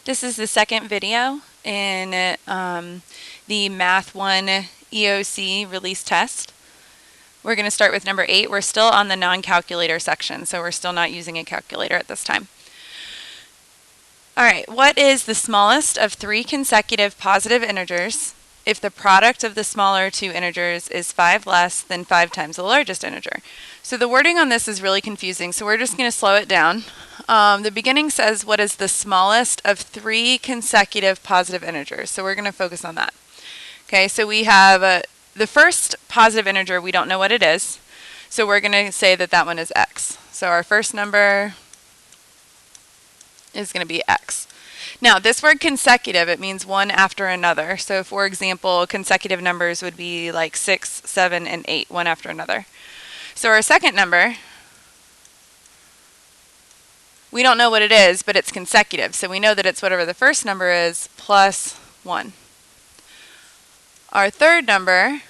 This is the second video in the Math I EOC release test. We're going to start with number 8. We're still on the non-calculator section, so we're still not using a calculator at this time. All right, what is the smallest of 3 consecutive positive integers if the product of the smaller two integers is 5 less than 5 times the largest integer? So the wording on this is really confusing, so we're just going to slow it down. The beginning says what is the smallest of 3 consecutive positive integers. So we're going to focus on that. Okay, so we have the first positive integer, we don't know what it is. So we're going to say that that one is x. So our first number is going to be x. Now, this word consecutive, it means one after another. So, for example, consecutive numbers would be like 6, 7, and 8, one after another. So our second number, we don't know what it is, but it's consecutive. So we know that it's whatever the first number is plus 1. Our third number,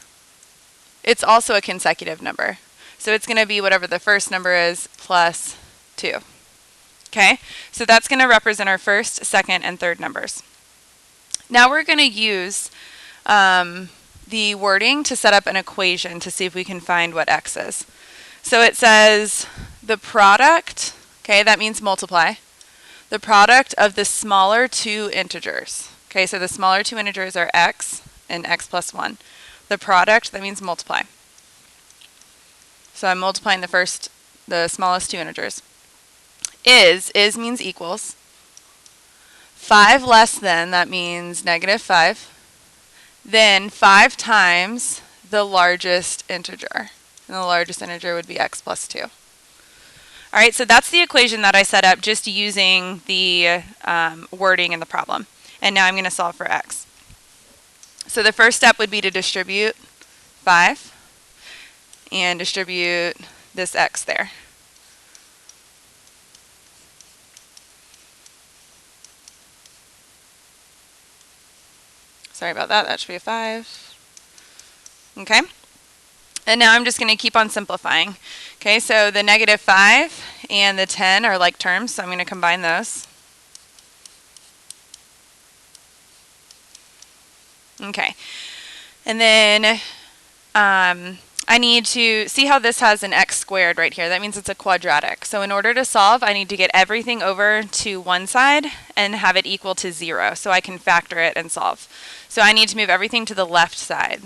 it's also a consecutive number. So it's going to be whatever the first number is plus 2. Okay, so that's going to represent our first, second, and third numbers. Now we're going to use the wording to set up an equation to see if we can find what x is. So it says the product, okay, that means multiply, the product of the smaller two integers. Okay, so the smaller two integers are x and x plus 1. The product, that means multiply. So I'm multiplying the smallest two integers. Is means equals. 5 less than, that means negative 5. Then 5 times the largest integer. And the largest integer would be x plus 2. All right, so that's the equation that I set up just using the wording in the problem. And now I'm going to solve for x. So the first step would be to distribute 5 and distribute this x there. Sorry about that, that should be a 5. Okay, and now I'm just going to keep on simplifying. Okay, so the negative 5 and the 10 are like terms, so I'm going to combine those. Okay, and then I need to see how this has an x squared right here. That means it's a quadratic. So in order to solve, I need to get everything over to one side and have it equal to 0 so I can factor it and solve. So I need to move everything to the left side.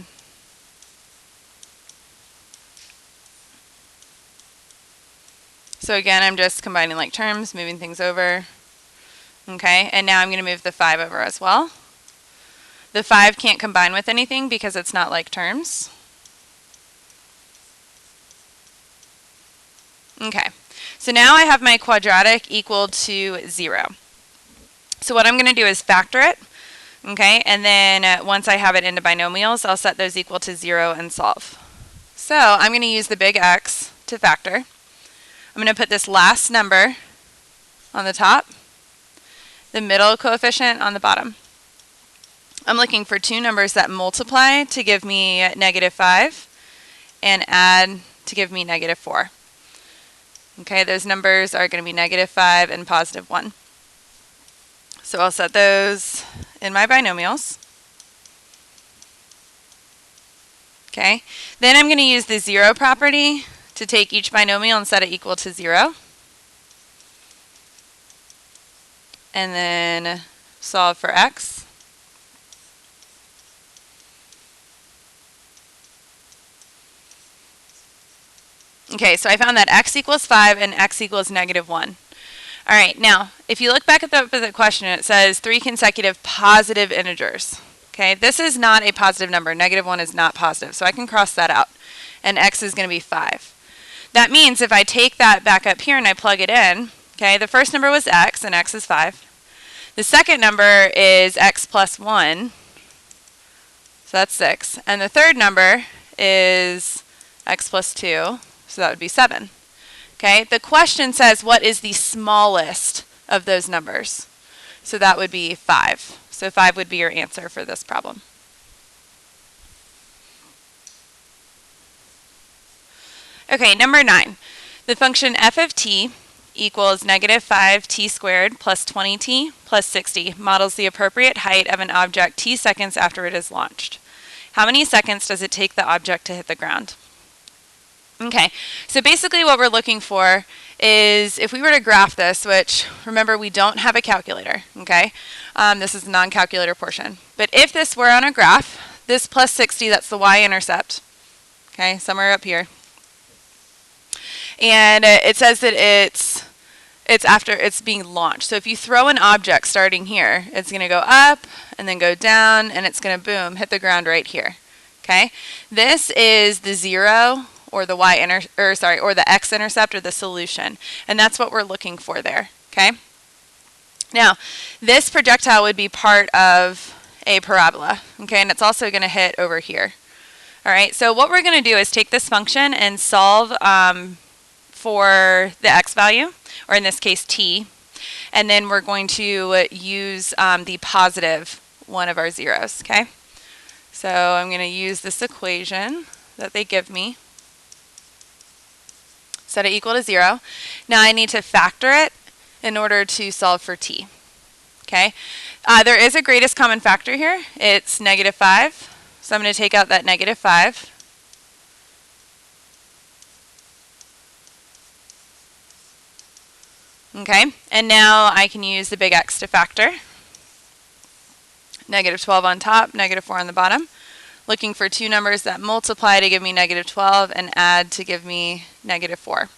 So again, I'm just combining like terms, moving things over. Okay, and now I'm going to move the 5 over as well. The 5 can't combine with anything because it's not like terms. Okay, so now I have my quadratic equal to 0. So what I'm going to do is factor it, okay, and then once I have it into binomials, I'll set those equal to 0 and solve. So I'm going to use the big X to factor. I'm going to put this last number on the top, the middle coefficient on the bottom. I'm looking for two numbers that multiply to give me negative 5 and add to give me negative 4. Okay, those numbers are going to be negative 5 and positive 1. So I'll set those in my binomials. Okay, then I'm going to use the 0 property to take each binomial and set it equal to 0. And then solve for x. Okay, so I found that x equals 5 and x equals negative 1. All right, now, if you look back at the question, it says 3 consecutive positive integers. Okay, this is not a positive number. Negative 1 is not positive, so I can cross that out. And x is going to be 5. That means if I take that back up here and I plug it in, okay, the first number was x, and x is 5. The second number is x plus 1, so that's 6. And the third number is x plus 2. So that would be 7. Okay, the question says what is the smallest of those numbers? So that would be 5. So 5 would be your answer for this problem. Okay, number 9. The function f of t equals negative 5t squared plus 20t plus 60 models the appropriate height of an object t seconds after it is launched. How many seconds does it take the object to hit the ground? Okay, so basically what we're looking for is if we were to graph this, which remember we don't have a calculator, okay? This is the non-calculator portion. But if this were on a graph, this plus 60, that's the y-intercept, okay, somewhere up here. And it says that it's after it's being launched. So if you throw an object starting here, it's going to go up and then go down, and it's going to boom, hit the ground right here. Okay? This is the 0 or the or the x-intercept or the solution. And that's what we're looking for there. Okay? Now, this projectile would be part of a parabola. Okay? And it's also going to hit over here. All right? So what we're going to do is take this function and solve for the x value, or in this case t, and then we're going to use the positive one of our zeros, okay? So I'm going to use this equation that they give me, set it equal to 0. Now I need to factor it in order to solve for t, okay? There is a greatest common factor here. It's negative 5, so I'm going to take out that negative 5. Okay, and now I can use the big X to factor. Negative 12 on top, negative 4 on the bottom. Looking for two numbers that multiply to give me negative 12 and add to give me negative 4.